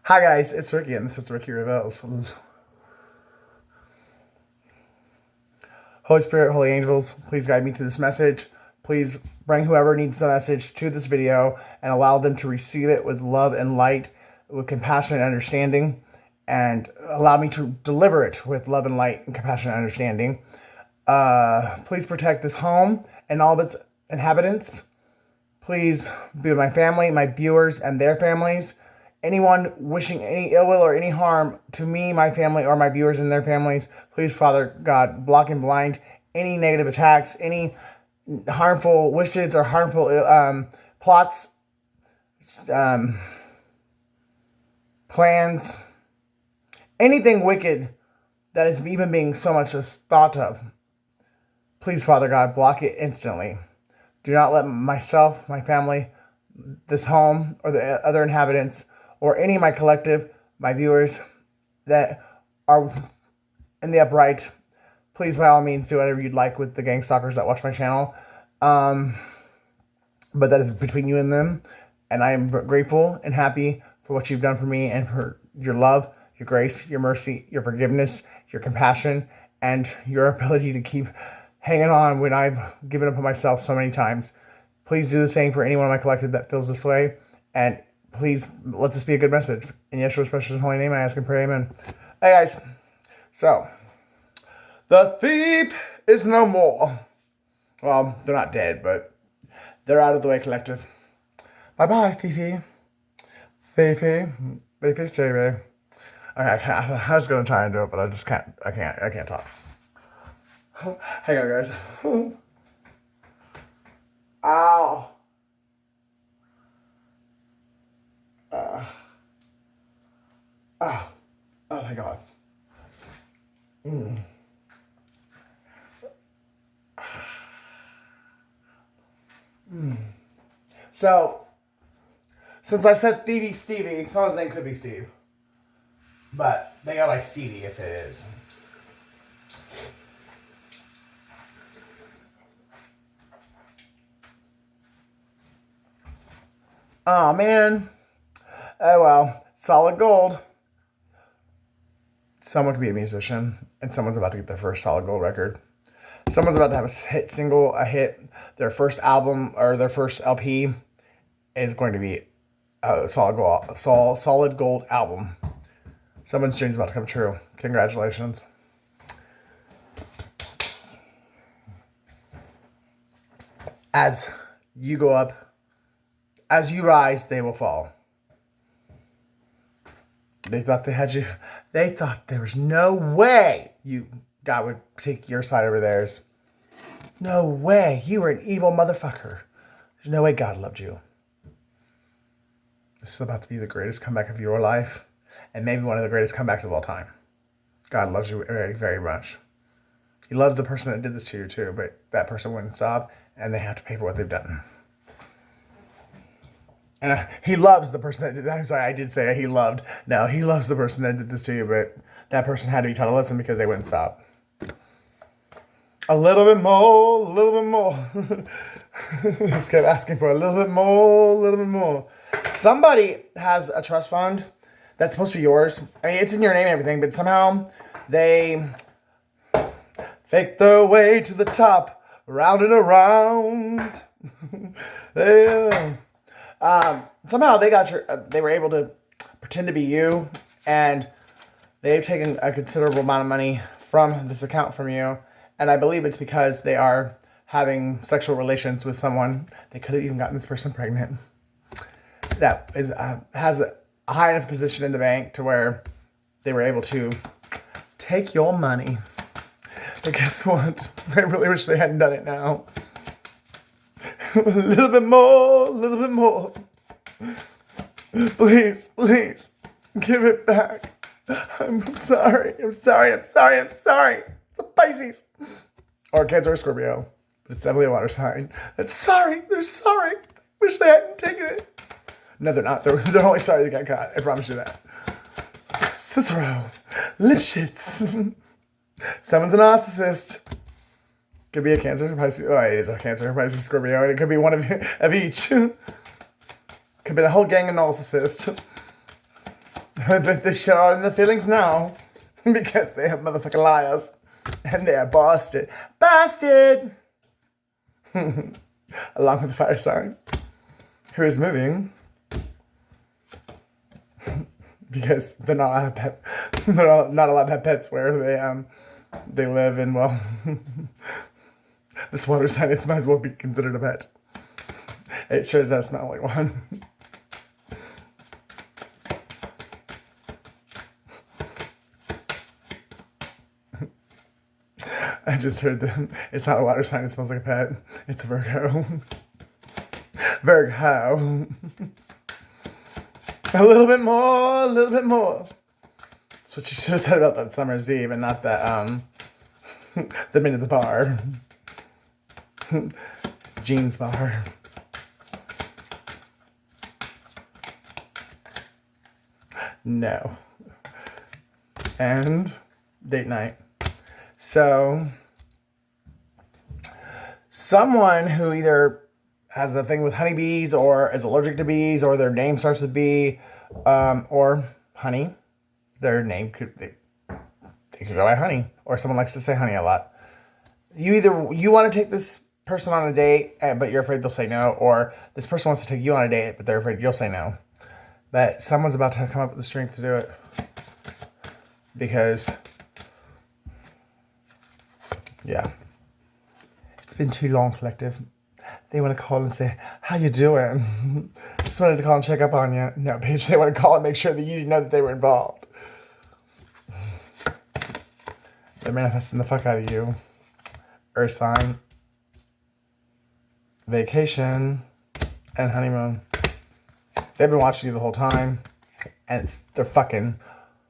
Hi guys, it's Ricky and this is Ricky Reveals. Holy Spirit, Holy Angels, please guide me to this message. Please bring whoever needs the message to this video and allow them to receive it with love and light, with compassion and understanding, and allow me to deliver it with love and light and compassion and understanding. Please protect this home and all of its inhabitants. Please be with my family, my viewers, and their families. Anyone wishing any ill will or any harm to me, my family, or my viewers and their families, please, Father God, block and blind any negative attacks, any harmful wishes or harmful plots, plans, anything wicked that is even being so much as thought of. Please, Father God, block it instantly. Do not let myself, my family, this home, or the other inhabitants, or any of my collective, my viewers that are in the upright, please by all means do whatever you'd like with the gang stalkers that watch my channel. But that is between you and them. And I am grateful and happy for what you've done for me and for your love, your grace, your mercy, your forgiveness, your compassion, and your ability to keep hanging on when I've given up on myself so many times. Please do the same for anyone in my collective that feels this way. And please let this be a good message. In Yeshua's precious and holy name, I ask and pray, amen. Hey guys, so the thief is no more. Well, they're not dead, but they're out of the way, collective. Bye-bye, Fifi. Fifi. Fifi's JB. Okay, I was going to try and do it, but I just can't. I can't talk. Hang on, guys. Ow. Oh, thank God. So, since I said Stevie, someone's name could be Steve. But they go by Stevie if it is. Oh, man. Oh, well. Solid gold. Someone could be a musician, and someone's about to get their first solid gold record. Someone's about to have a hit. Their first album, or their first LP, is going to be a solid gold album. Someone's dream's about to come true. Congratulations. As you go up, as you rise, they will fall. They thought they had you. They thought there was no way God would take your side over theirs. No way. You were an evil motherfucker. There's no way God loved you. This is about to be the greatest comeback of your life, and maybe one of the greatest comebacks of all time. God loves you very, very much. He loved the person that did this to you too, but that person wouldn't stop, and they have to pay for what they've done. And he loves the person that did that. I'm sorry, I did say he loved. No, he loves the person that did this to you, but that person had to be taught a lesson because they wouldn't stop. A little bit more, a little bit more. He just kept asking for a little bit more, a little bit more. Somebody has a trust fund that's supposed to be yours. I mean, it's in your name and everything, but somehow they fake their way to the top, round and around. Somehow they were able to pretend to be you, and they've taken a considerable amount of money from this account from you, and I believe it's because they are having sexual relations with someone. They could have even gotten this person pregnant. That is has a high enough position in the bank to where they were able to take your money. But guess what? I really wish they hadn't done it now. A little bit more, a little bit more. Please, please, give it back. I'm sorry. It's a Pisces. Or Cancer or Scorpio. But it's definitely a water sign. They're sorry. Wish they hadn't taken it. No, they're not. They're only sorry they got caught. I promise you that. Cicero. Lipschitz. Someone's a narcissist. Could be a Cancer, Pisces. Oh, it is a Cancer, Pisces, Scorpio. And it could be one of each. Could be the whole gang of narcissists. They show are in the feelings now because they are motherfucking liars and they are busted. Busted! Along with the fire sign, who is moving because they're not allowed to have they're not allowed to have pets where they live, and well, this water sign might as well be considered a pet. It sure does smell like one. I just heard that it's not a water sign, it smells like a pet. It's a Virgo. Virgo. A little bit more, a little bit more. That's what you should have said about that Summer's Eve and not that, the men at the bar. Jeans bar. No. And date night. So, someone who either has a thing with honeybees or is allergic to bees or their name starts with B, or honey, their name they could go by honey, or someone likes to say honey a lot. You want to take this person on a date, but you're afraid they'll say no, or this person wants to take you on a date, but they're afraid you'll say no. But someone's about to come up with the strength to do it because... yeah. It's been too long, collective. They want to call and say, how you doing? Just wanted to call and check up on you. No, bitch, they want to call and make sure that you didn't know that they were involved. They're manifesting the fuck out of you. Earth sign. Vacation. And honeymoon. They've been watching you the whole time. And they're fucking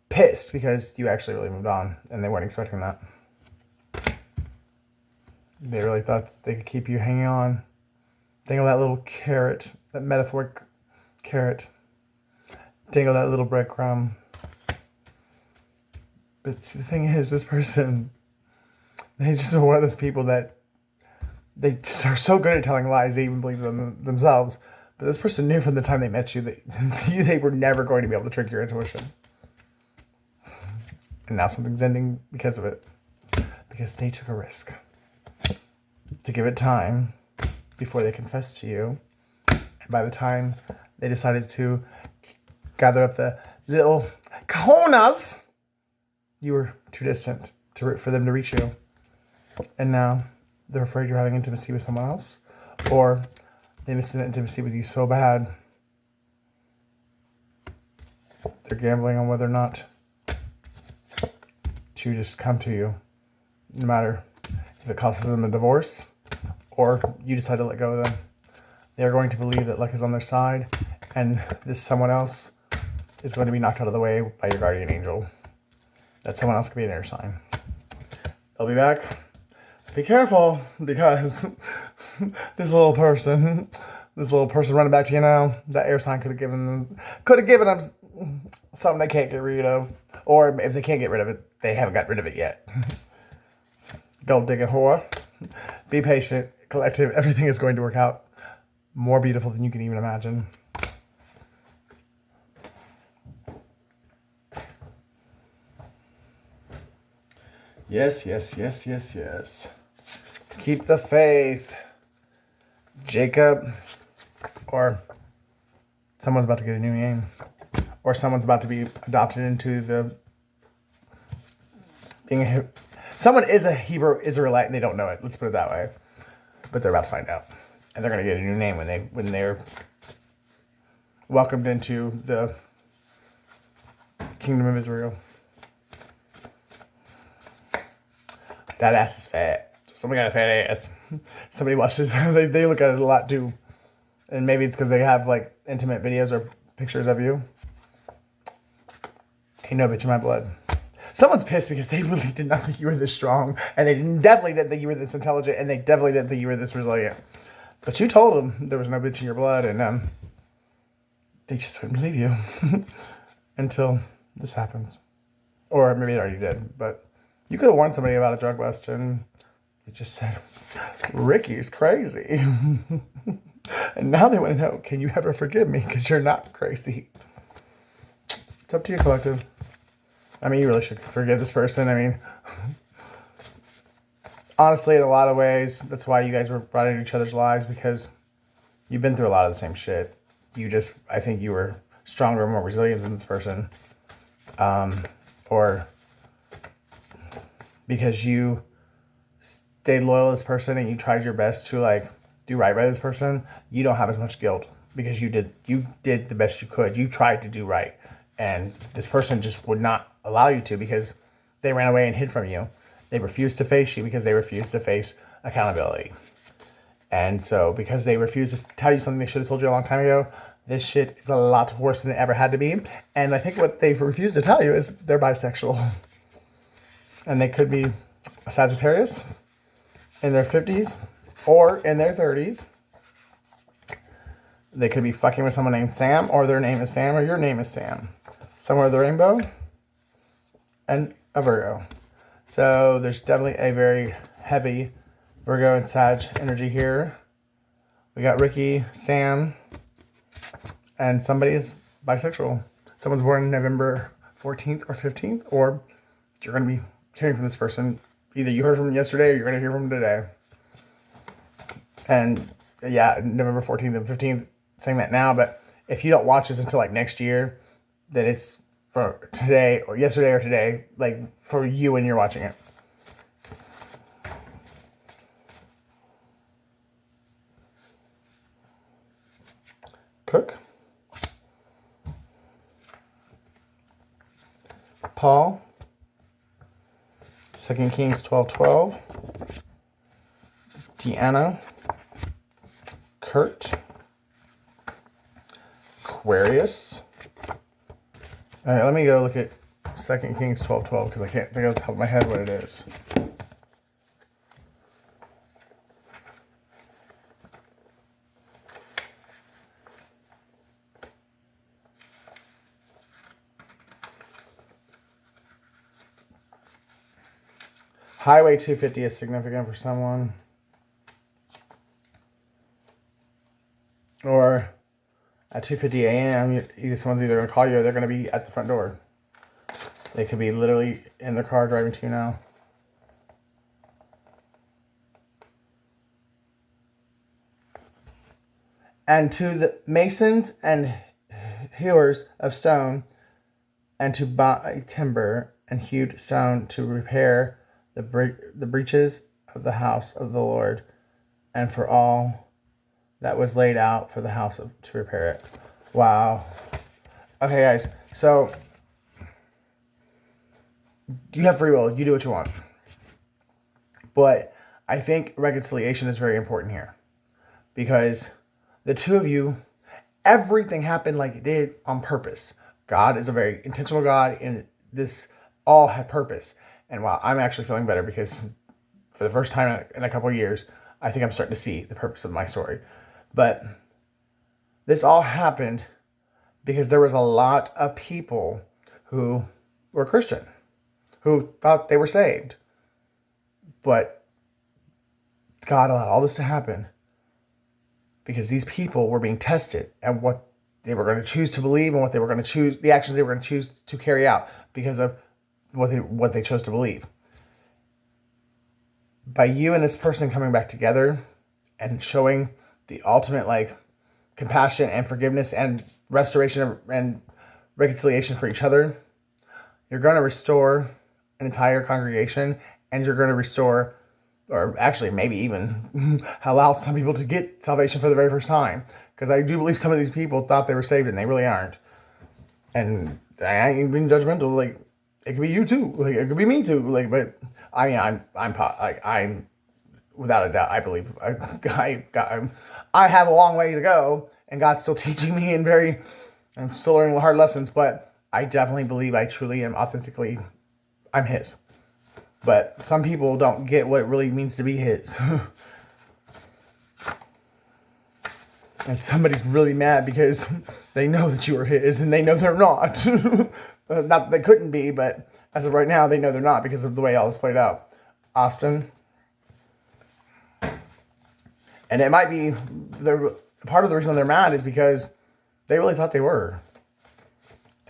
pissed because you actually really moved on. And they weren't expecting that. They really thought they could keep you hanging on. Dangle that little carrot, that metaphoric carrot. Dangle that little breadcrumb. But see, the thing is, this person, they just are one of those people that they just are so good at telling lies, they even believe them themselves. But this person knew from the time they met you that they were never going to be able to trick your intuition. And now something's ending because of it. Because they took a risk. To give it time before they confessed to you. And by the time they decided to gather up the little cojones, you were too distant for them to reach you. And now they're afraid you're having intimacy with someone else, or they missed an intimacy with you so bad they're gambling on whether or not to just come to you, no matter if it costs them a divorce or you decide to let go of them. They're going to believe that luck is on their side and this someone else is going to be knocked out of the way by your guardian angel. That someone else could be an air sign. They'll be back. Be careful, because this little person running back to you now, that air sign could have given them something they can't get rid of. Or if they can't get rid of it, they haven't got rid of it yet. Gold digging whore. Be patient, collective. Everything is going to work out more beautiful than you can even imagine. Yes, yes, yes, yes, yes. Keep the faith. Jacob. Or someone's about to get a new name. Or someone's about to be adopted into the... Someone is a Hebrew Israelite and they don't know it. Let's put it that way. But they're about to find out. And they're going to get a new name when they're welcomed into the Kingdom of Israel. That ass is fat. Somebody got a fat ass. Somebody watches. They look at it a lot too. And maybe it's because they have like intimate videos or pictures of you. Ain't no bitch in my blood. Someone's pissed because they really did not think you were this strong. And they definitely didn't think you were this intelligent. And they definitely didn't think you were this resilient. But you told them there was no bitch in your blood. And they just wouldn't believe you. Until this happens. Or maybe it already did. But you could have warned somebody about a drug bust. And they just said, Ricky's crazy. And now they want to know, can you ever forgive me? Because you're not crazy. It's up to you, collective. I mean, you really should forgive this person. I mean, honestly, in a lot of ways, that's why you guys were brought into each other's lives, because you've been through a lot of the same shit. I think you were stronger and more resilient than this person. Or because you stayed loyal to this person and you tried your best to like do right by this person, you don't have as much guilt because you did the best you could. You tried to do right. And this person just would not allow you to because they ran away and hid from you. They refused to face you because they refused to face accountability. And so because they refused to tell you something they should have told you a long time ago, this shit is a lot worse than it ever had to be. And I think what they've refused to tell you is they're bisexual. And they could be a Sagittarius in their 50s or in their 30s. They could be fucking with someone named Sam, or their name is Sam, or your name is Sam. Somewhere the rainbow and a Virgo. So there's definitely a very heavy Virgo and Sag energy here. We got Ricky, Sam, and somebody is bisexual. Someone's born November 14th or 15th, or you're going to be hearing from this person. Either you heard from them yesterday or you're going to hear from them today. And yeah, November 14th and 15th, saying that now, but if you don't watch this until like next year, then it's for today or yesterday or today, like for you when you're watching it. Cook. Paul. 2 Kings 12:12. Deanna. Kurt. Aquarius. All right, let me go look at 2 Kings 12:12 because I can't think off the top of my head what it is. Highway 250 is significant for someone. Or at 2:50 a.m., someone's either going to call you or they're going to be at the front door. They could be literally in their car driving to you now. And to the masons and hewers of stone, and to buy timber and hewed stone to repair the breaches of the house of the Lord, and for all that was laid out for the house to repair it. Wow. Okay, guys. So you have free will. You do what you want. But I think reconciliation is very important here. Because the two of you, everything happened like it did on purpose. God is a very intentional God, and this all had purpose. And wow, I'm actually feeling better because for the first time in a couple of years, I think I'm starting to see the purpose of my story. But this all happened because there was a lot of people who were Christian, who thought they were saved. But God allowed all this to happen because these people were being tested and what they were going to choose to believe and what they were going to choose, the actions they were going to choose to carry out because of what they chose to believe. By you and this person coming back together and showing the ultimate like compassion and forgiveness and restoration and reconciliation for each other, you're going to restore an entire congregation, and you're going to restore, or actually maybe even allow some people to get salvation for the very first time. Because I do believe some of these people thought they were saved and they really aren't. And I ain't being judgmental. Like, it could be you too. Like, it could be me too. Like, but I mean, I'm without a doubt, I believe I have a long way to go, and God's still teaching me I'm still learning hard lessons, but I definitely believe I truly am authentically, I'm His. But some people don't get what it really means to be His. And somebody's really mad because they know that you are His and they know they're not. Not that they couldn't be, but as of right now, they know they're not because of the way all this played out. Austin. And it might be part of the reason they're mad is because they really thought they were.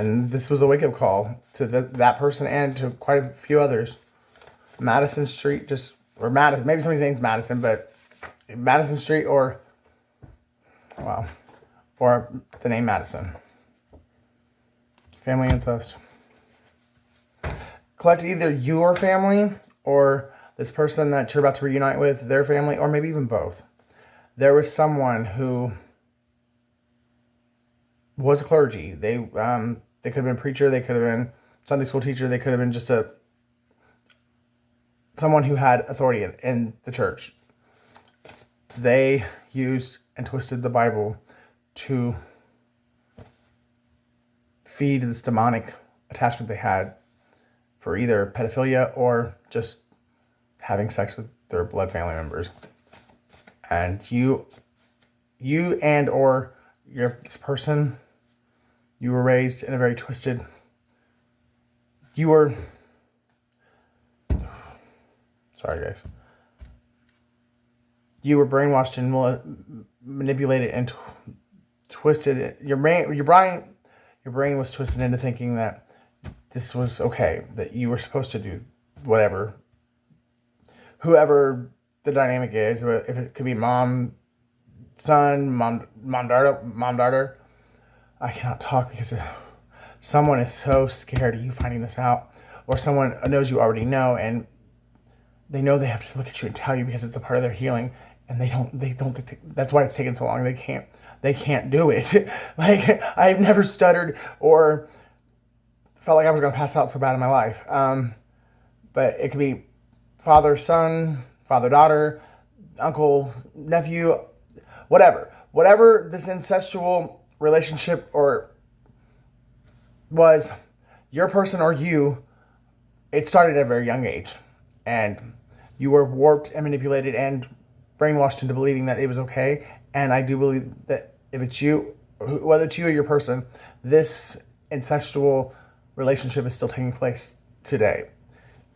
And this was a wake-up call to that person and to quite a few others. Madison Street, or Madison, maybe somebody's name's Madison, but Madison Street or the name Madison. Family incest. Collect either your family or this person that you're about to reunite with, their family, or maybe even both. There was someone who was clergy. They could have been preacher, they could have been Sunday school teacher, they could have been just someone who had authority in the church. They used and twisted the Bible to feed this demonic attachment they had for either pedophilia or just having sex with their blood family members. And you and or this person, you were raised in a very twisted, sorry guys, you were brainwashed and manipulated and twisted. Your brain was twisted into thinking that this was okay, that you were supposed to do whatever, whoever the dynamic is, if it could be mom, son, mom, daughter. I cannot talk because someone is so scared of you finding this out, or someone knows you already know, and they know they have to look at you and tell you because it's a part of their healing, and they don't think that's why it's taken so long. They can't do it. Like, I've never stuttered or felt like I was going to pass out so bad in my life. But it could be father, son, father, daughter, uncle, nephew, whatever this incestual relationship or was, your person or you, it started at a very young age, and you were warped and manipulated and brainwashed into believing that it was okay. And I do believe that if it's you, whether it's you or your person, this incestual relationship is still taking place today,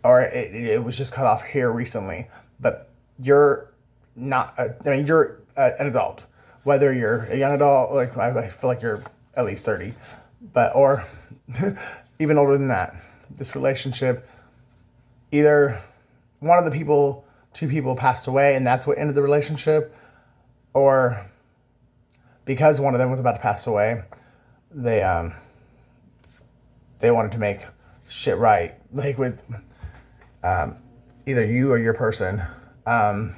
or it was just cut off here recently. But you're not. You're an adult. Whether you're a young adult, like I feel like you're at least 30, or even older than that. This relationship, either one of the two people passed away, and that's what ended the relationship, or because one of them was about to pass away, they wanted to make shit right, like with either you or your person, and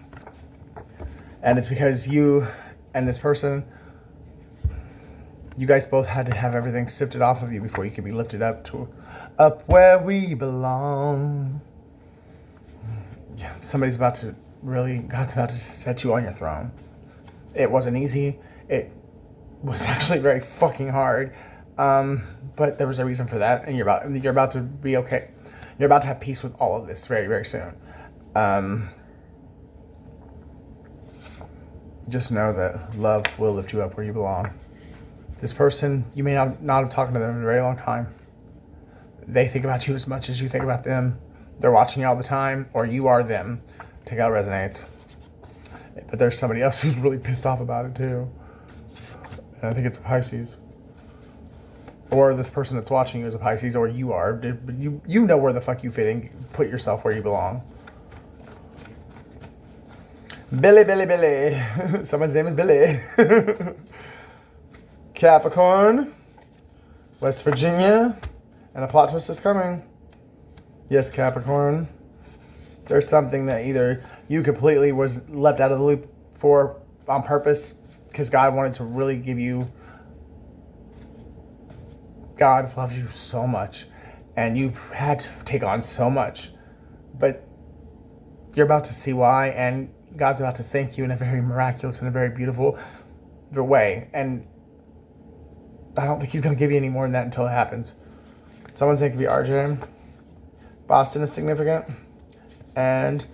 it's because you and this person, you guys both had to have everything sifted off of you before you could be lifted up where we belong. Yeah, God's about to set you on your throne. It wasn't easy. It was actually very fucking hard. But there was a reason for that, and you're about to be okay. You're about to have peace with all of this very, very soon. Just know that love will lift you up where you belong. This person, you may not have talked to them in a very long time. They think about you as much as you think about them. They're watching you all the time, or you are them. Take out resonates. But there's somebody else who's really pissed off about it too. And I think it's a Pisces. Or this person that's watching you is a Pisces, or you are. But you know where the fuck you fit in. Put yourself where you belong. Billy. Someone's name is Billy. Capricorn, West Virginia, and a plot twist is coming. Yes, Capricorn. There's something that either you completely was left out of the loop for on purpose, because God wanted to really give you. God loves you so much, and you had to take on so much, but you're about to see why, and God's about to thank you in a very miraculous and a very beautiful way. And I don't think he's going to give you any more than that until it happens. Someone's saying it could be RJ. Boston is significant. And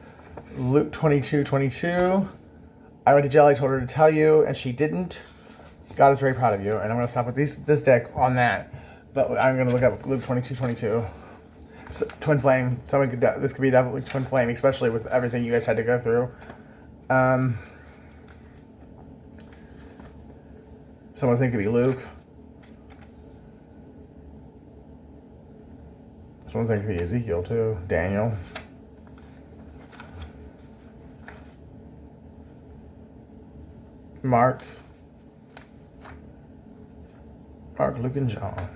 Luke 22:22. I went to Jelly, told her to tell you, and she didn't. God is very proud of you. And I'm going to stop with this deck on that. But I'm going to look up Luke 22:22. Twin flame. This could be definitely twin flame, especially with everything you guys had to go through. Someone's thinking it could be Luke. Someone think it could be Ezekiel too. Daniel. Mark, Luke, and John.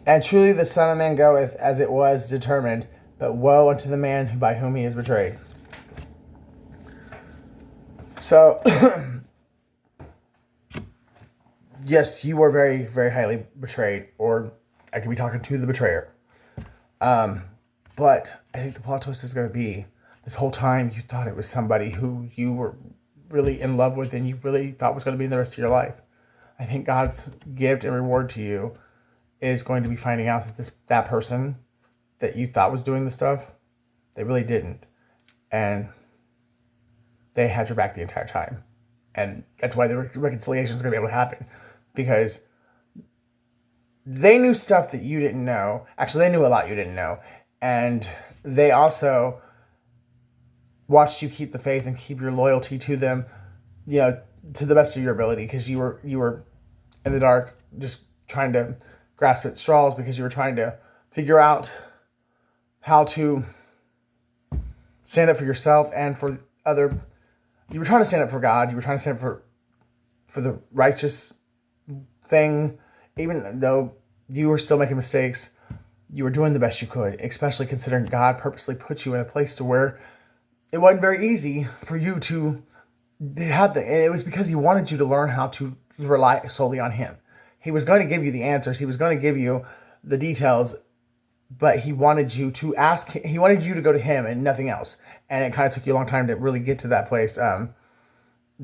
And truly the Son of Man goeth as it was determined, but woe unto the man by whom he is betrayed. So, yes, you were very, very highly betrayed, or I could be talking to the betrayer. But I think the plot twist is going to be, this whole time you thought it was somebody who you were really in love with and you really thought was going to be in the rest of your life. I think God's gift and reward to you is going to be finding out that that person that you thought was doing the stuff, they really didn't. And they had your back the entire time. And that's why the reconciliation is going to be able to happen. Because they knew stuff that you didn't know. Actually, they knew a lot you didn't know. And they also watched you keep the faith and keep your loyalty to them, you know, to the best of your ability. Because you were in the dark just trying to grasp at straws, because you were trying to figure out how to stand up for yourself and for other. You were trying to stand up for God. You were trying to stand up for the righteous thing, even though you were still making mistakes. You were doing the best you could, especially considering God purposely put you in a place to where it wasn't very easy for you to have it was because he wanted you to learn how to rely solely on him. He was going to give you the answers. He was going to give you the details, but he wanted you to ask. He wanted you to go to him and nothing else. And it kind of took you a long time to really get to that place, to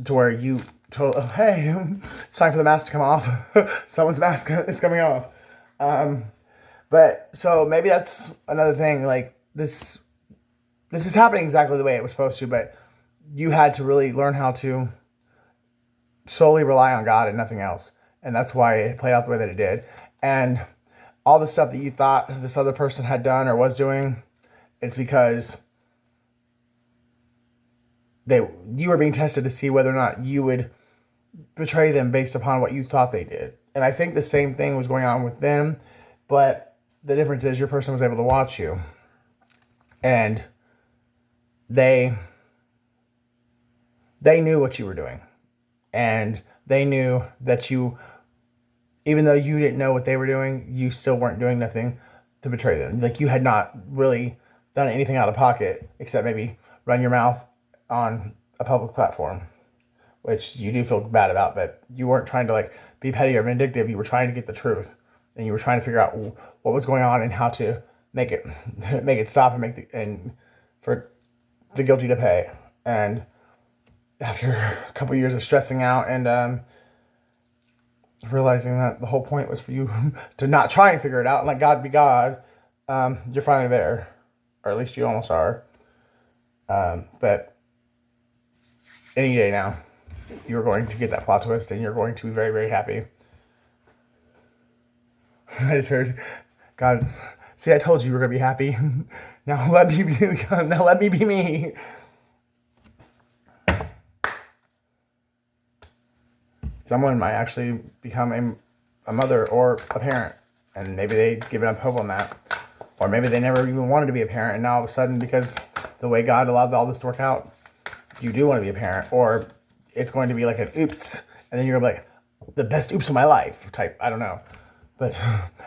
where you told, oh, hey, it's time for the mask to come off. Someone's mask is coming off. But so maybe that's another thing. Like this is happening exactly the way it was supposed to, but you had to really learn how to solely rely on God and nothing else. And that's why it played out the way that it did. And all the stuff that you thought this other person had done or was doing, it's because you were being tested to see whether or not you would betray them based upon what you thought they did. And I think the same thing was going on with them, but the difference is your person was able to watch you. And they knew what you were doing. And they knew that you, even though you didn't know what they were doing, you still weren't doing nothing to betray them. Like you had not really done anything out of pocket except maybe run your mouth on a public platform, which you do feel bad about, but you weren't trying to like be petty or vindictive. You were trying to get the truth, and you were trying to figure out what was going on and how to make it stop and for the guilty to pay. And after a couple of years of stressing out and realizing that the whole point was for you to not try and figure it out and let God be God, you're finally there, or at least you almost are. But any day now, you're going to get that plot twist, and you're going to be very, very happy. I just heard God. See, I told you you were gonna be happy. Now let me be me. Someone might actually become a mother or a parent, and maybe they've given up hope on that. Or maybe they never even wanted to be a parent, and now all of a sudden, because the way God allowed all this to work out, you do want to be a parent. Or it's going to be like an oops, and then you're going to be like, the best oops of my life type. I don't know. But,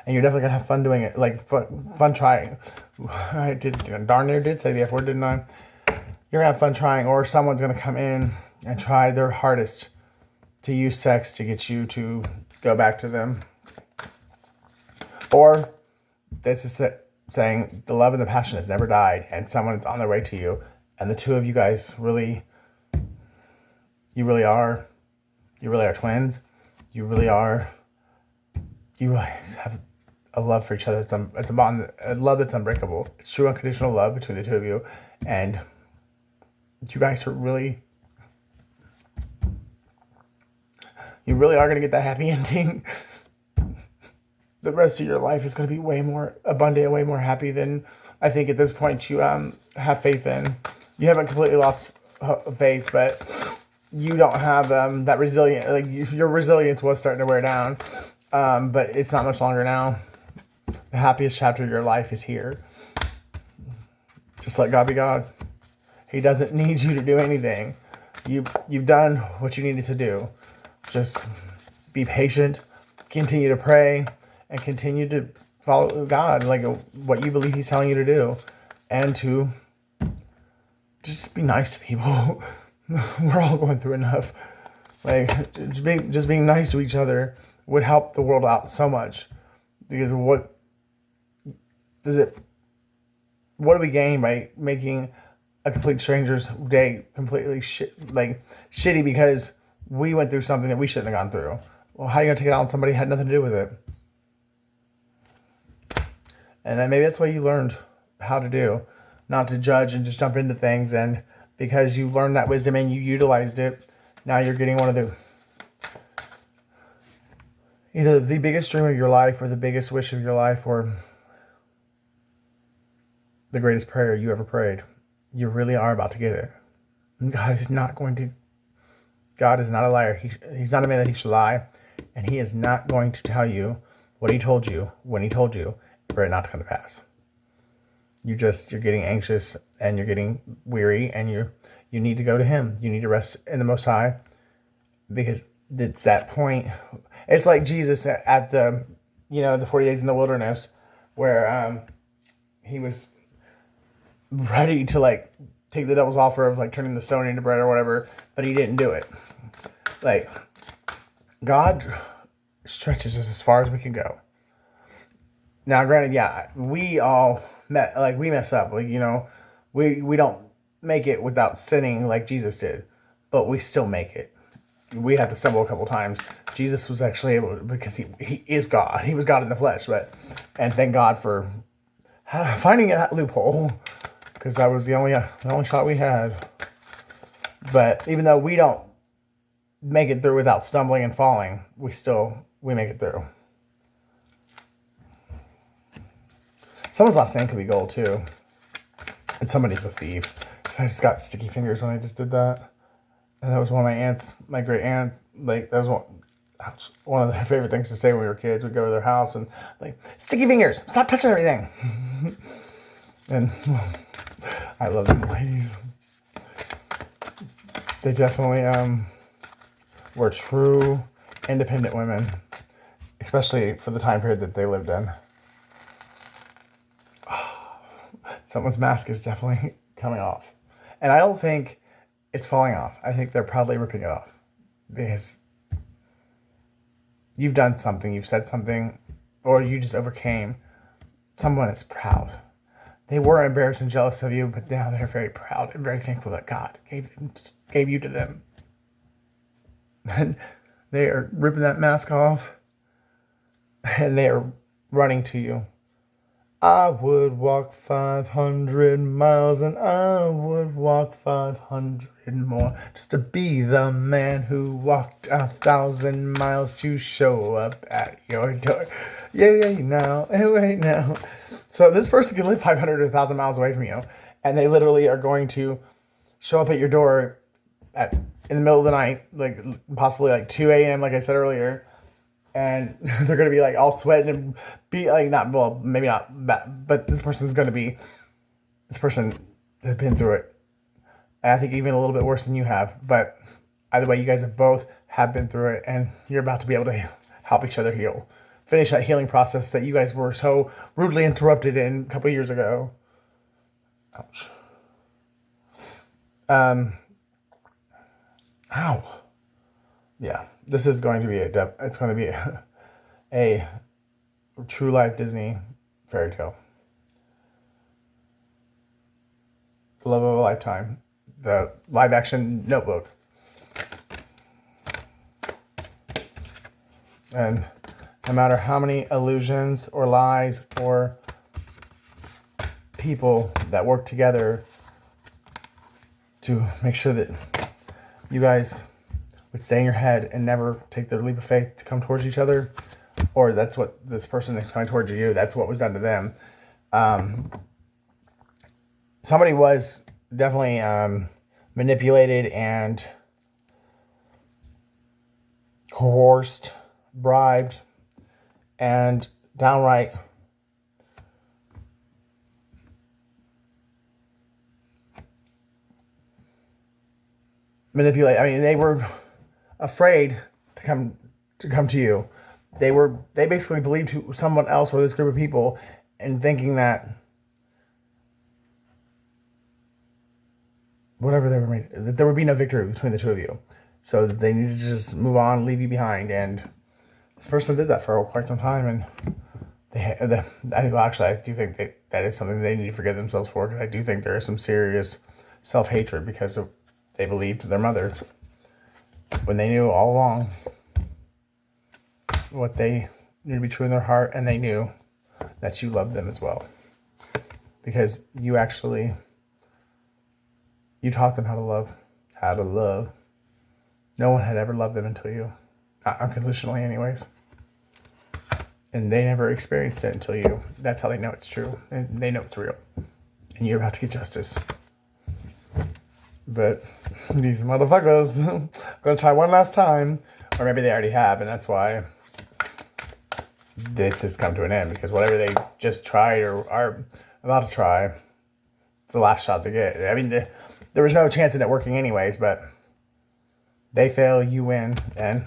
and you're definitely going to have fun doing it, like fun trying. I darn near did say the F word, didn't I? You're going to have fun trying, or someone's going to come in and try their hardest to use sex to get you to go back to them. Or this is saying the love and the passion has never died, and someone's on their way to you, and the two of you guys really are twins. You really have a love for each other. It's a bond, a love that's unbreakable. It's true unconditional love between the two of you, and you guys are really You really are going to get that happy ending. The rest of your life is going to be way more abundant, way more happy than I think at this point you have faith in. You haven't completely lost faith, but you don't have that resilient. Like your resilience was starting to wear down, but it's not much longer now. The happiest chapter of your life is here. Just let God be God. He doesn't need you to do anything. You've done what you needed to do. Just be patient, continue to pray, and continue to follow God, like what you believe He's telling you to do, and to just be nice to people. We're all going through enough. Like just being nice to each other would help the world out so much. Because what do we gain by making a complete stranger's day completely shitty because we went through something that we shouldn't have gone through? Well, how are you gonna take it out on somebody who had nothing to do with it? And then maybe that's what you learned how to do, not to judge and just jump into things. And because you learned that wisdom and you utilized it, now you're getting one of the either the biggest dream of your life or the biggest wish of your life or the greatest prayer you ever prayed. You really are about to get it. God is not a liar. He's not a man that he should lie. And he is not going to tell you what he told you when he told you for it not to come to pass. You're getting anxious and you're getting weary and you need to go to him. You need to rest in the Most High because it's that point. It's like Jesus at the 40 days in the wilderness where he was ready to take the devil's offer of turning the stone into bread or whatever, but he didn't do it. God stretches us as far as we can go. Now, granted, we all we mess up. We don't make it without sinning like Jesus did, but we still make it. We had to stumble a couple times. Jesus was actually able to, because he is God. He was God in the flesh, and thank God for finding that loophole, because that was the only shot we had. But even though we don't make it through without stumbling and falling, we make it through. Someone's last name could be Gold too, and somebody's a thief. So I just got sticky fingers when I just did that, and that was one of my great aunts. That was one of their favorite things to say when we were kids. We'd go to their house and sticky fingers, stop touching everything. And I love them ladies. They definitely were true independent women, especially for the time period that they lived in. Someone's mask is definitely coming off. And I don't think it's falling off. I think they're proudly ripping it off. Because you've done something, you've said something, or you just overcame. Someone is proud. They were embarrassed and jealous of you, but now they're very proud and very thankful that God gave you to them. And they are ripping that mask off, and they are running to you. I would walk 500 miles and I would walk 500 more just to be the man who walked 1,000 miles to show up at your door. Yeah, now, right now. So this person could live 500 or 1,000 miles away from you, and they literally are going to show up at your door in the middle of the night, possibly 2 a.m., like I said earlier. And they're going to be all sweating and be maybe not bad, but this person has been through it. And I think even a little bit worse than you have. But either way, you guys both have been through it, and you're about to be able to help each other heal. Finish that healing process that you guys were so rudely interrupted in a couple years ago. Ouch. Ow. Yeah, this is going to be it's going to be a true life Disney fairy tale. The love of a lifetime. The live action Notebook. And no matter how many illusions or lies or people that work together to make sure that you guys would stay in your head and never take the leap of faith to come towards each other, or that's what this person that's coming towards you, that's what was done to them. Somebody was definitely manipulated and coerced, bribed, and downright manipulate. I mean, they were afraid to come to you. They basically believed someone else or this group of people, and thinking that whatever they were made, that there would be no victory between the two of you. So that they needed to just move on, leave you behind. And this person did that for quite some time. And I do think that is something they need to forgive themselves for, because I do think there is some serious self-hatred because of they believed their mother when they knew all along what they knew to be true in their heart, and they knew that you loved them as well, because you taught them how to love. No one had ever loved them until you, not unconditionally anyways, and they never experienced it until you. That's how they know it's true, and they know it's real, and you're about to get justice. But these motherfuckers gonna try one last time, or maybe they already have, and that's why this has come to an end, because whatever they just tried or are about to try, it's the last shot they get. I mean, there was no chance in it working anyways, but they fail, you win, and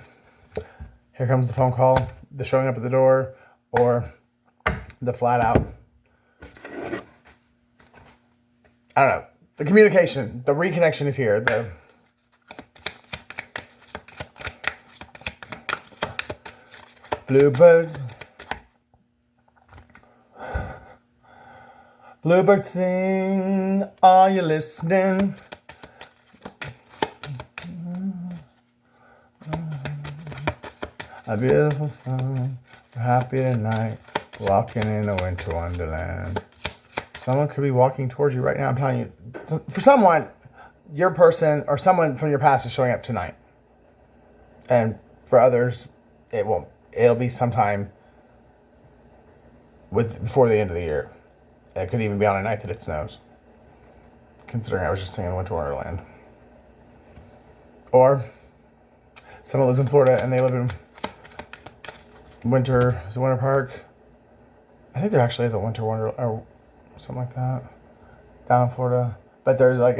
here comes the phone call, the showing up at the door, or the flat out, I don't know, the communication, the reconnection is here. The bluebirds. Bluebird sing, are you listening? A beautiful song, we're happy tonight, walking in a winter wonderland. Someone could be walking towards you right now, I'm telling you. For someone, your person or someone from your past is showing up tonight. And for others, it won't. It'll be sometime before the end of the year. It could even be on a night that it snows, considering I was just singing Winter Wonderland. Or someone lives in Florida and they live in Winter Park. I think there actually is a Winter Wonder or something like that down in Florida. But there's like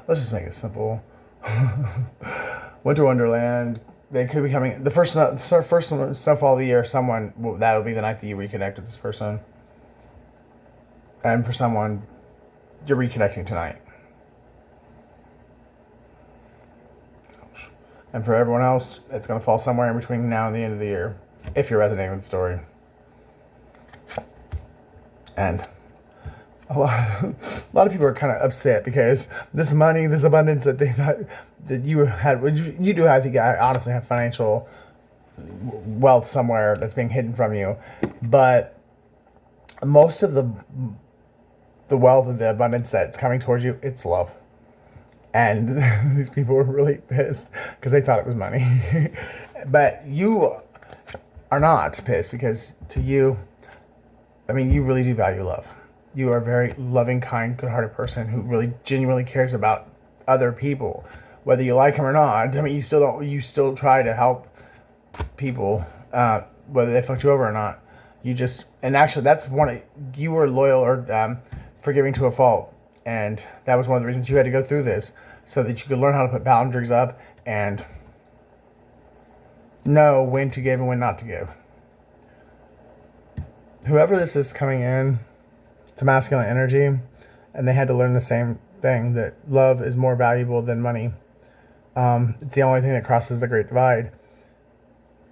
let's just make it simple. Winter Wonderland. They could be coming. The first snowfall of the year. That'll be the night that you reconnect with this person. And for someone, you're reconnecting tonight. And for everyone else, it's going to fall somewhere in between now and the end of the year, if you're resonating with the story. And a lot of people are kind of upset because this money, this abundance that they thought that you had, you do, I think, I honestly have financial wealth somewhere that's being hidden from you. But most of the wealth of the abundance that's coming towards you, it's love. And these people were really pissed because they thought it was money. But you are not pissed, because to you, I mean, you really do value love. You are a very loving, kind, good-hearted person who really genuinely cares about other people, whether you like them or not. I mean, you still try to help people, whether they fucked you over or not. And actually, you were loyal or forgiving to a fault. And that was one of the reasons you had to go through this, so that you could learn how to put boundaries up and know when to give and when not to give. Whoever this is coming in, it's a masculine energy, and they had to learn the same thing, that love is more valuable than money. It's the only thing that crosses the Great Divide.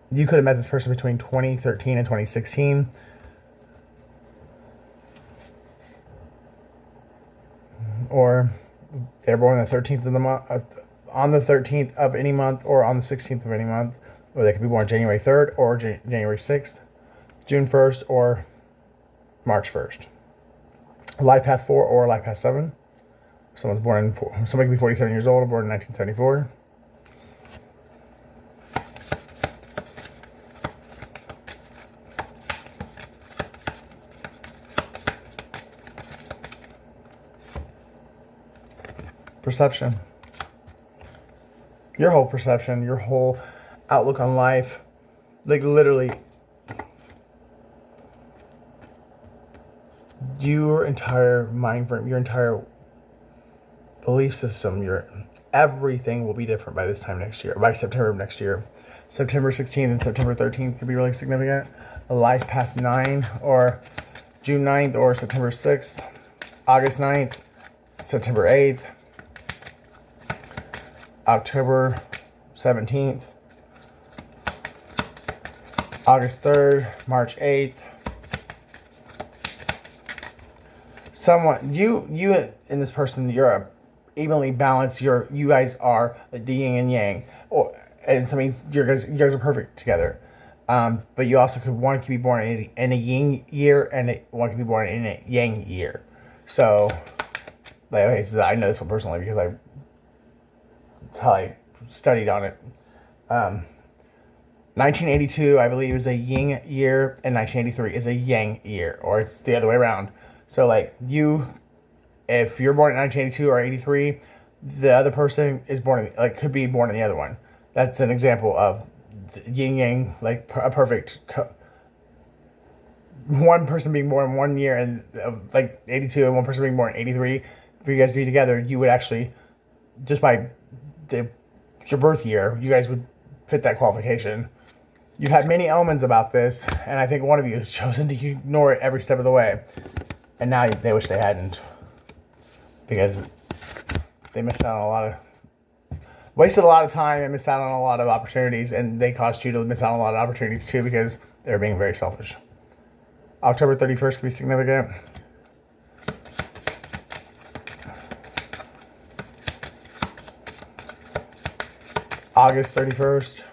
You could have met this person between 2013 and 2016. Or they're born on the 13th of the month, on the 13th of any month, or on the 16th of any month. Or they could be born January 3rd or January 6th, June 1st or March 1st. Life path 4 or life path 7. Somebody could be 47 years old, born in 1974. Perception. Your whole perception, your whole outlook on life, like literally, your entire mind frame, your entire belief system, your everything will be different by this time next year, by September of next year. September 16th and September 13th could be really significant. A life path 9, or June 9th, or September 6th, August 9th, September 8th, October 17th, August 3rd, March 8th. Someone, you and this person, you're a evenly balanced. You guys are the yin and yang, and I mean, you guys are perfect together. But you also one could be born in a yin year, and one could be born in a yang year. So, like, okay, so I know this one personally because that's how I studied on it. 1982, I believe, is a yin year, and 1983 is a yang year, or it's the other way around. So, like, if you're born in 1982 or 83, the other person is could be born in the other one. That's an example of yin yang, like a perfect. One person being born in 1 year and like 82, and one person being born in 83. For you guys to be together, you would actually, just by your birth year, you guys would fit that qualification. You've had many omens about this, and I think one of you has chosen to ignore it every step of the way. And now they wish they hadn't, because they missed out on wasted a lot of time and missed out on a lot of opportunities, and they caused you to miss out on a lot of opportunities too because they're being very selfish. October 31st could be significant. August 31st.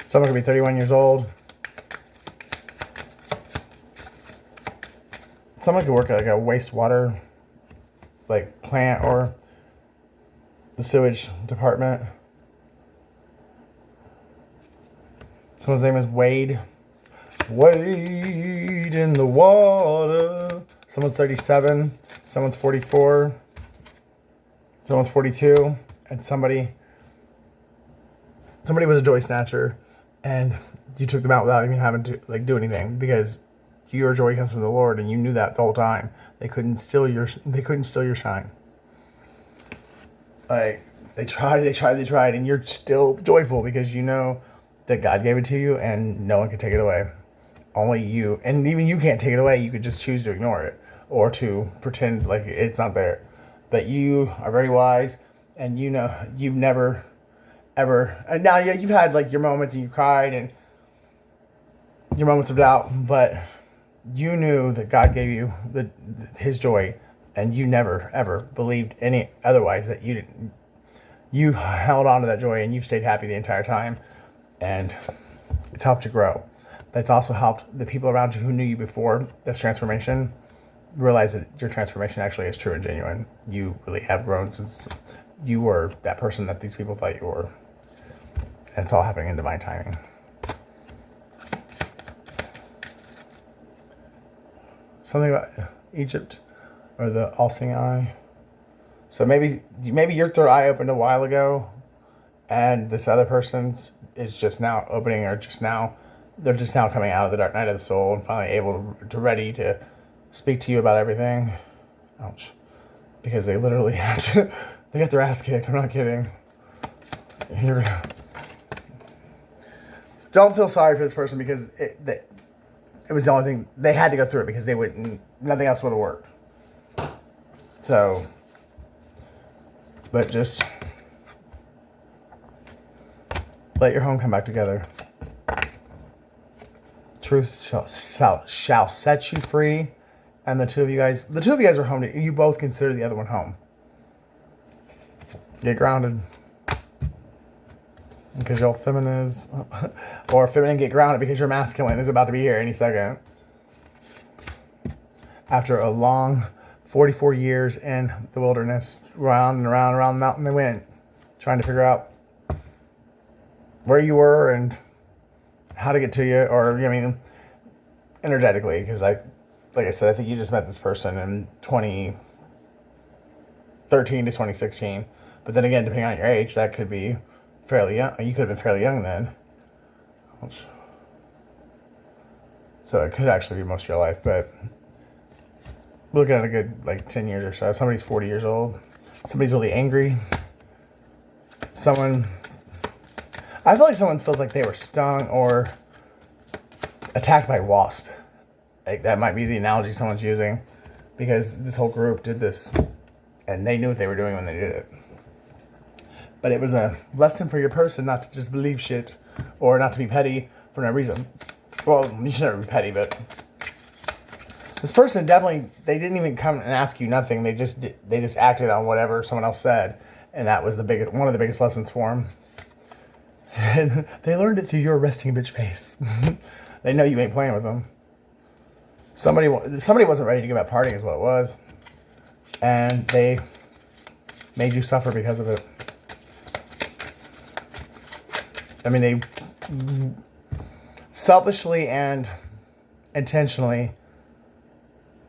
Someone could be 31 years old. Someone could work at like a wastewater plant or the sewage department. Someone's name is Wade. Wade in the water. Someone's 37. Someone's 44. Someone's 42. And somebody was a joy snatcher, and you took them out without even having to do anything, because your joy comes from the Lord, and you knew that the whole time. They couldn't steal your shine. Like, they tried, and you're still joyful because you know that God gave it to you, and no one can take it away. Only you, and even you can't take it away. You could just choose to ignore it or to pretend like it's not there. But you are very wise, and you know you've never ever. And now, yeah, you've had your moments and you cried and your moments of doubt, but you knew that God gave you His joy, and you never ever believed any otherwise. That you didn't. You held on to that joy, and you've stayed happy the entire time, and it's helped you grow. But it's also helped the people around you who knew you before this transformation realize that your transformation actually is true and genuine. You really have grown since you were that person that these people thought you were. And it's all happening in divine timing. Something about Egypt or the all-seeing eye. So maybe your third eye opened a while ago, and this other person's is just now opening, or they're just now coming out of the dark night of the soul and finally able to ready to speak to you about everything. Ouch. Because they literally had to, they got their ass kicked. I'm not kidding. Don't feel sorry for this person, because it was the only thing they had to go through it, because nothing else would have worked. So, but just let your home come back together. Truth shall set you free. And the two of you guys are home. You both consider the other one home. Get grounded. Because your feminine is, or feminine, get grounded because your masculine is about to be here any second. After a long 44 years in the wilderness, round and around and around the mountain they went, trying to figure out where you were and how to get to you, or I mean, energetically, because like I said, I think you just met this person in 2013 to 2016. But then again, depending on your age, that could be fairly young. You could have been fairly young then. So it could actually be most of your life, but we're looking at a good like 10 years or so. Somebody's 40 years old. Somebody's really angry. I feel like someone feels like they were stung or attacked by a wasp. Like that might be the analogy someone's using, because this whole group did this and they knew what they were doing when they did it. But it was a lesson for your person not to just believe shit or not to be petty for no reason. Well, you should never be petty, but this person definitely, they didn't even come and ask you nothing. They just acted on whatever someone else said, and that was one of the biggest lessons for them. And they learned it through your resting bitch face. They know you ain't playing with them. Somebody wasn't ready to give up partying is what it was, and they made you suffer because of it. I mean, they selfishly and intentionally,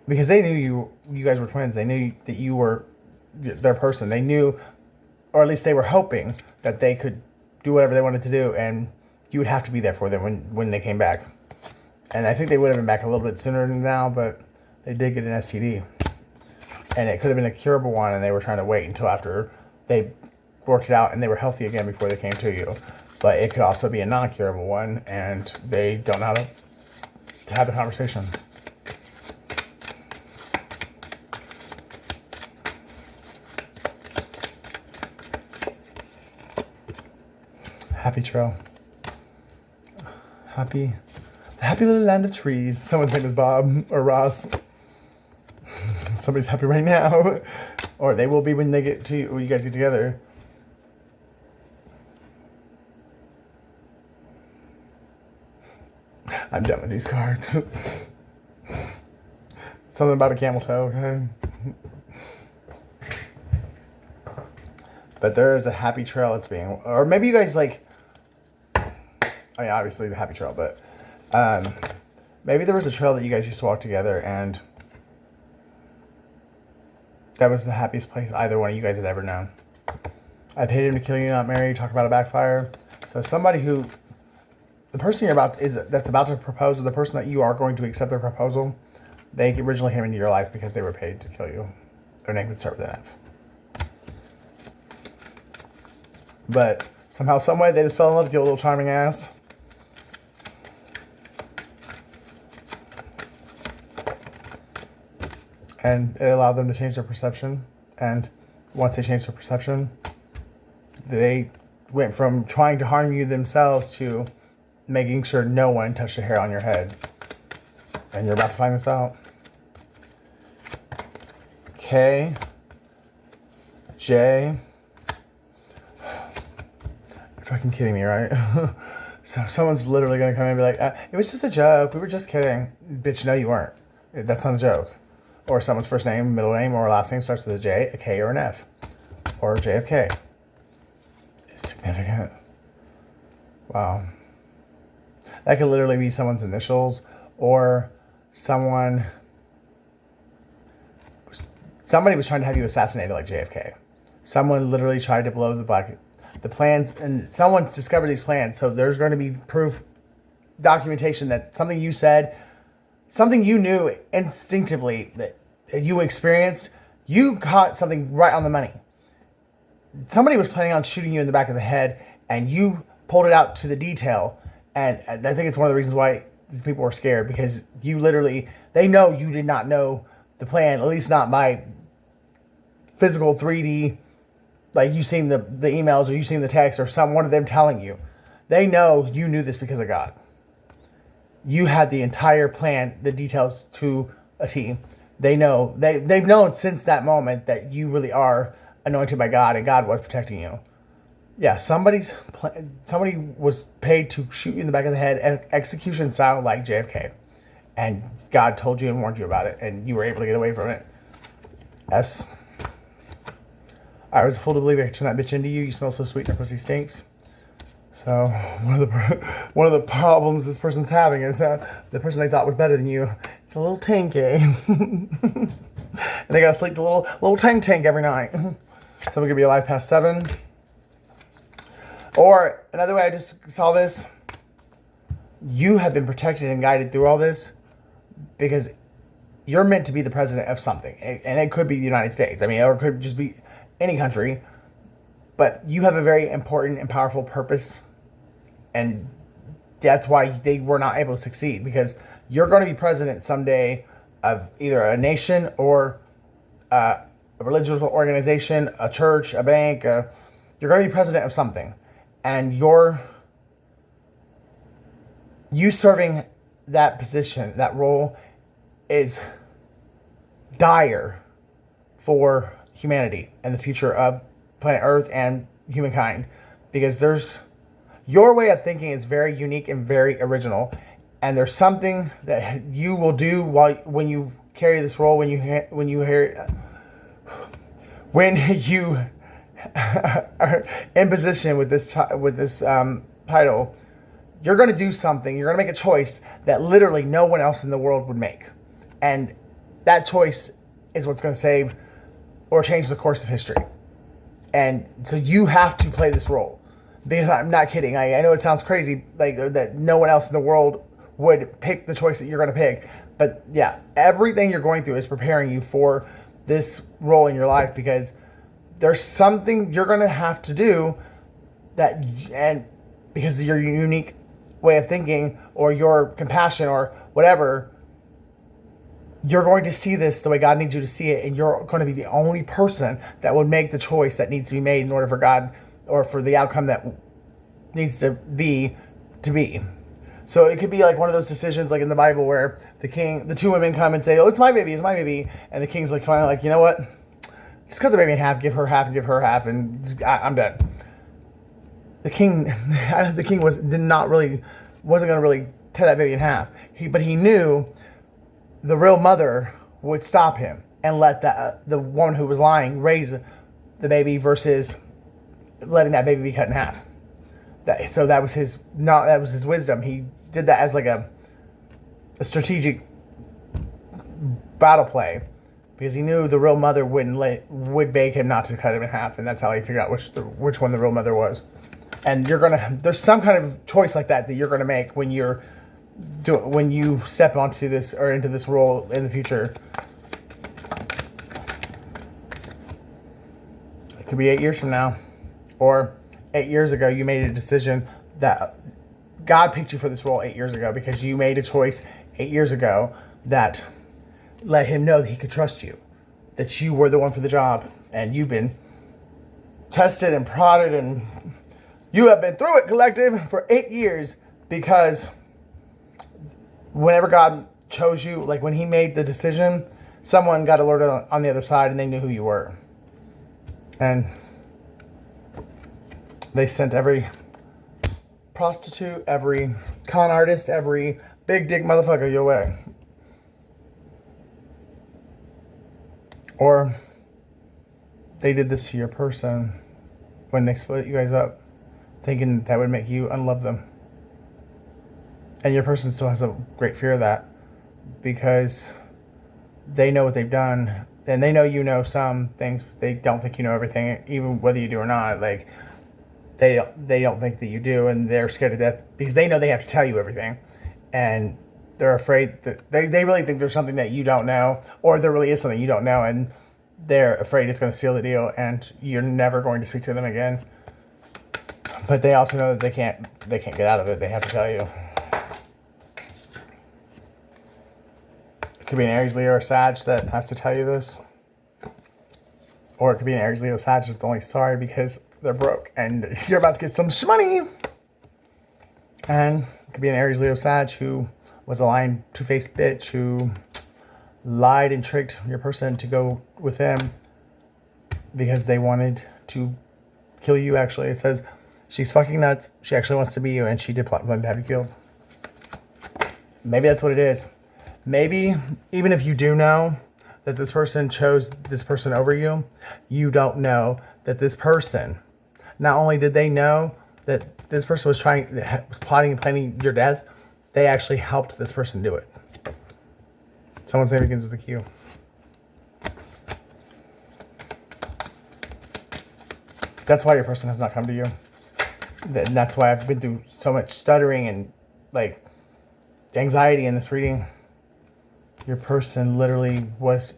because they knew you guys were twins. They knew that you were their person. They knew, or at least they were hoping that they could do whatever they wanted to do, and you would have to be there for them when they came back. And I think they would have been back a little bit sooner than now, but they did get an STD. And it could have been a curable one, and they were trying to wait until after they worked it out and they were healthy again before they came to you. But it could also be a non-curable one, and they don't know how to have the conversation. Happy trail. The happy little land of trees. Someone's name is Bob or Ross. Somebody's happy right now. Or they will be when they get to you, when you guys get together. I'm done with these cards. Something about a camel toe, okay? But there is a happy trail that's being, or maybe you guys like, I mean, obviously the happy trail, but maybe there was a trail that you guys used to walk together, and that was the happiest place either one of you guys had ever known. I paid him to kill you, not marry you. Talk about a backfire. So somebody who, the person that's about to propose, or the person that you are going to accept their proposal, they originally came into your life because they were paid to kill you. Their name would start with an F. But somehow, some way, they just fell in love with your little charming ass. And it allowed them to change their perception. And once they changed their perception, they went from trying to harm you themselves to making sure no one touched a hair on your head. And you're about to find this out. K, J. You're fucking kidding me, right? So someone's literally going to come in and be like, it was just a joke. We were just kidding. Bitch, no, you weren't. That's not a joke. Or someone's first name, middle name, or last name starts with a J, a K, or an F. Or JFK. It's significant. Wow. That could literally be someone's initials, or somebody was trying to have you assassinated like JFK. Someone literally tried to blow the plans, and someone's discovered these plans. So there's going to be proof, documentation that something you said, something you knew instinctively that you experienced, you caught something right on the money. Somebody was planning on shooting you in the back of the head, and you pulled it out to the detail. And I think it's one of the reasons why these people were scared, because they know you did not know the plan, at least not by physical 3D, like you seen the emails or you seen the text or one of them telling you. They know you knew this because of God. You had the entire plan, the details to a T. They know, they've known since that moment that you really are anointed by God and God was protecting you. Yeah, somebody was paid to shoot you in the back of the head, execution style like JFK. And God told you and warned you about it, and you were able to get away from it. S. I was a fool to believe I turned that bitch into you. You smell so sweet and your pussy stinks. So one of the problems this person's having is that the person they thought was better than you, it's a little tanky. And they gotta sleep the little tank every night. Someone could be alive past 7. Or another way I just saw this, you have been protected and guided through all this because you're meant to be the president of something. And it could be the United States. I mean, or it could just be any country. But you have a very important and powerful purpose. And that's why they were not able to succeed. Because you're going to be president someday of either a nation or a religious organization, a church, a bank. You're going to be president of something. And you serving that position, that role, is dire for humanity and the future of planet Earth and humankind. Because your way of thinking is very unique and very original. And there's something that you will do when you carry this role, when you are in position with this title. You're going to do something. You're going to make a choice that literally no one else in the world would make. And that choice is what's going to save or change the course of history. And so you have to play this role. Because I'm not kidding. I know it sounds crazy, like that no one else in the world would pick the choice that you're going to pick. But yeah, everything you're going through is preparing you for this role in your life, because there's something you're going to have to do and because of your unique way of thinking or your compassion or whatever, you're going to see this the way God needs you to see it, and you're going to be the only person that would make the choice that needs to be made in order for God or for the outcome that needs to be. So it could be like one of those decisions like in the Bible where the two women come and say, "Oh, it's my baby, and the king's like finally like, you know what? Just cut the baby in half, give her half and give her half, and I'm done." The king wasn't going to really tear that baby in half. But he knew the real mother would stop him and let the woman who was lying raise the baby versus letting that baby be cut in half. So that was his wisdom. He did that as like a strategic battle play, because he knew the real mother would beg him not to cut him in half, and that's how he figured out which one the real mother was. And there's some kind of choice like that you're gonna make when you step onto this or into this role in the future. It could be 8 years from now, or 8 years ago you made a decision that God picked you for this role 8 years ago because you made a choice 8 years ago that let him know that he could trust you, that you were the one for the job, and you've been tested and prodded, and you have been through it, collective, for 8 years, because whenever God chose you, like when he made the decision, someone got alerted on the other side and they knew who you were. And they sent every prostitute, every con artist, every big dick motherfucker your way. Or they did this to your person when they split you guys up, thinking that would make you unlove them. And your person still has a great fear of that, because they know what they've done, and they know you know some things, but they don't think you know everything, even whether you do or not. Like, they don't think that you do, and they're scared to death because they know they have to tell you everything, and they're afraid that they really think there's something that you don't know, or there really is something you don't know, and they're afraid it's going to seal the deal and you're never going to speak to them again. But they also know that they can't get out of it. They have to tell you. It could be an Aries, Leo, or Sag that has to tell you this. Or it could be an Aries, Leo, Sag that's only sorry because they're broke and you're about to get some money. And it could be an Aries, Leo, Sag who was a lying, two-faced bitch who lied and tricked your person to go with them because they wanted to kill you. Actually, it says she's fucking nuts. She actually wants to be you, and she did plan to have you killed. Maybe that's what it is. Maybe even if you do know that this person chose this person over you, you don't know that this person, not only did they know that this person was plotting and planning your death, they actually helped this person do it. Someone's name begins with a Q. That's why your person has not come to you. That's why I've been through so much stuttering and like anxiety in this reading. Your person literally was.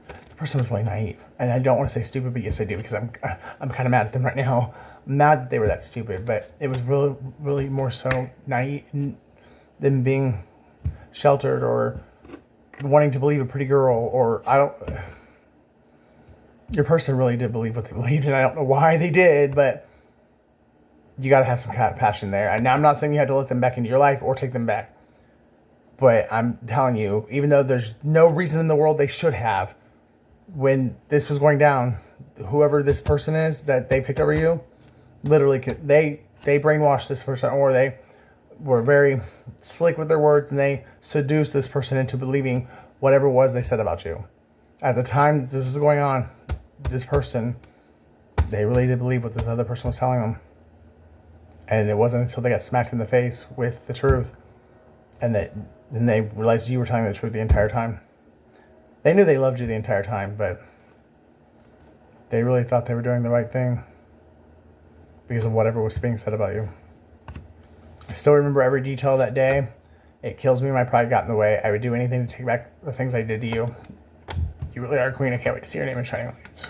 The person was really naive, and I don't want to say stupid, but yes, I do, because I'm kind of mad at them right now. I'm mad that they were that stupid, but it was really more so naive than being sheltered or wanting to believe a pretty girl, or I don't. Your person really did believe what they believed, and I don't know why they did, but you got to have some kind of passion there. And now I'm not saying you have to let them back into your life or take them back, but I'm telling you, even though there's no reason in the world they should have, when this was going down, whoever this person is that they picked over you, literally, they brainwashed this person, or they were very slick with their words, and they seduced this person into believing whatever it was they said about you. At the time that this was going on, this person, they really did believe what this other person was telling them. And it wasn't until they got smacked in the face with the truth, and then they realized you were telling the truth the entire time. They knew they loved you the entire time, but they really thought they were doing the right thing because of whatever was being said about you. I still remember every detail of that day. It kills me. My pride got in the way. I would do anything to take back the things I did to you. You really are a queen. I can't wait to see your name in shining lights.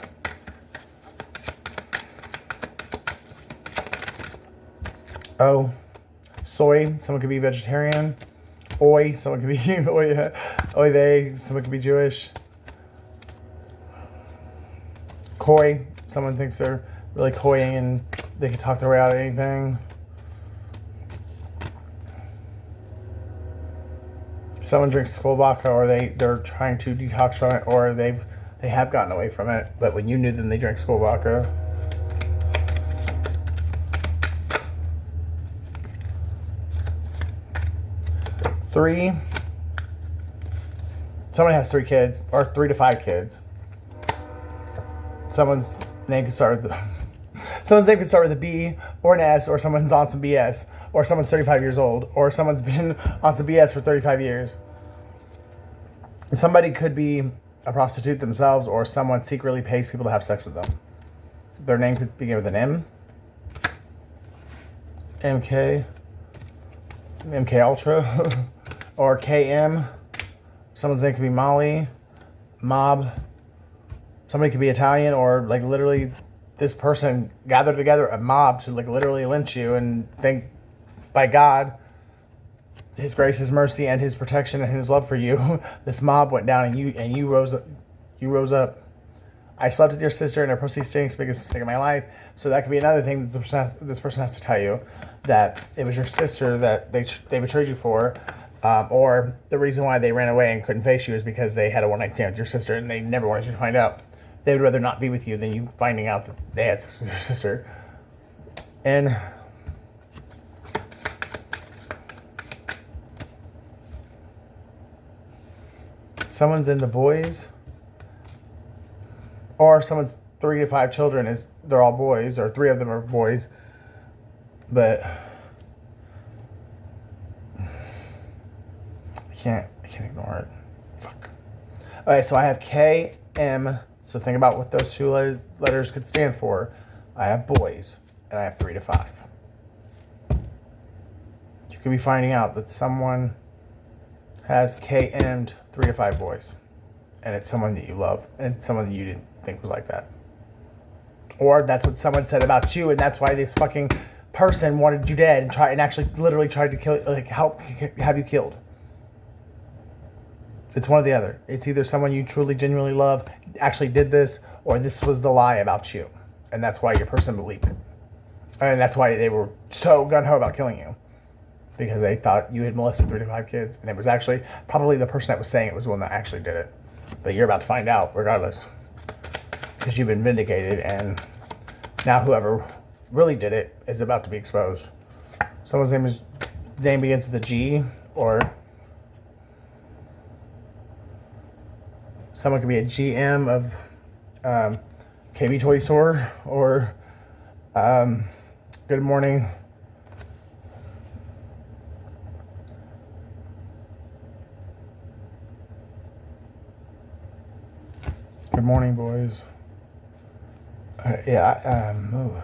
Oh, soy. Someone could be vegetarian. Oi. Someone could be oy vey. Someone could be Jewish. Coy. Someone thinks they're really coying and they can talk their way out of anything. Someone drinks Skull vodka, or they're trying to detox from it, or they have gotten away from it, but when you knew them, they drank Skull vodka. Three. Someone has 3 kids, or 3 to 5 kids. Someone's name could start with a B or an S, or someone's on some BS, or someone's 35 years old, or someone's been on some BS for 35 years. Somebody could be a prostitute themselves, or someone secretly pays people to have sex with them. Their name could begin with an M. MK Ultra, or KM. Someone's name could be Molly, Mob. Somebody could be Italian, or like literally this person gathered together a mob to like literally lynch you, and think by God, His grace, His mercy, and His protection and His love for you, this mob went down, and you rose up. You rose up. I slept with your sister, and I proceeded to the biggest mistake of my life. So that could be another thing that this person has to tell you, that it was your sister that they betrayed you for, or the reason why they ran away and couldn't face you is because they had a one-night stand with your sister, and they never wanted you to find out. They would rather not be with you than you finding out that they had sex with your sister. And someone's into boys, or someone's 3 to 5 children they're all boys, or 3 of them are boys, but I can't ignore it. Fuck. Okay, so I have KM. So think about what those 2 letters could stand for. I have boys, and I have 3 to 5. You could be finding out that someone has KM'd 3 to 5 boys, and it's someone that you love, and someone that you didn't think was like that. Or that's what someone said about you, and that's why this fucking person wanted you dead and actually literally tried to kill, like help have you killed. It's one or the other. It's either someone you truly, genuinely love actually did this, or this was the lie about you. And that's why your person believed it. And that's why they were so gung-ho about killing you. Because they thought you had molested 3 to 5 kids. And it was actually probably the person that was saying it was the one that actually did it. But you're about to find out regardless. Because you've been vindicated, and now whoever really did it is about to be exposed. Someone's name begins with a G, or Someone could be a GM of KB Toy Store, or good morning. Good morning, boys. I gotta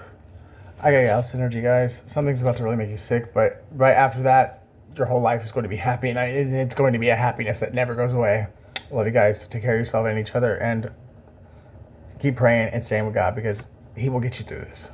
get out this energy, guys. Something's about to really make you sick, but right after that, your whole life is going to be happy, and it's going to be a happiness that never goes away. Love you guys. Take care of yourself and each other, and keep praying and staying with God, because He will get you through this.